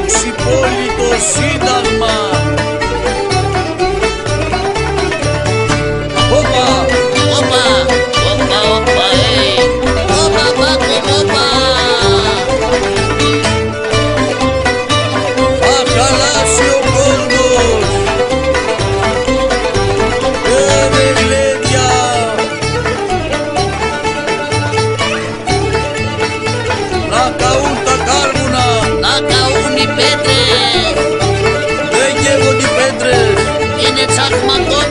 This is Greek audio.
ξυπόλυτο σύνταγμα. Όπα, όπα, όπα, όπα, όπα, όπα, όπα. Θα χαλάσει ο κόσμος. Ρε γλέντια. Να καούν τα κάρβουνα. Να καούν οι πέτρες. Δεν καίγονται οι πέτρες. Είναι τσακματό.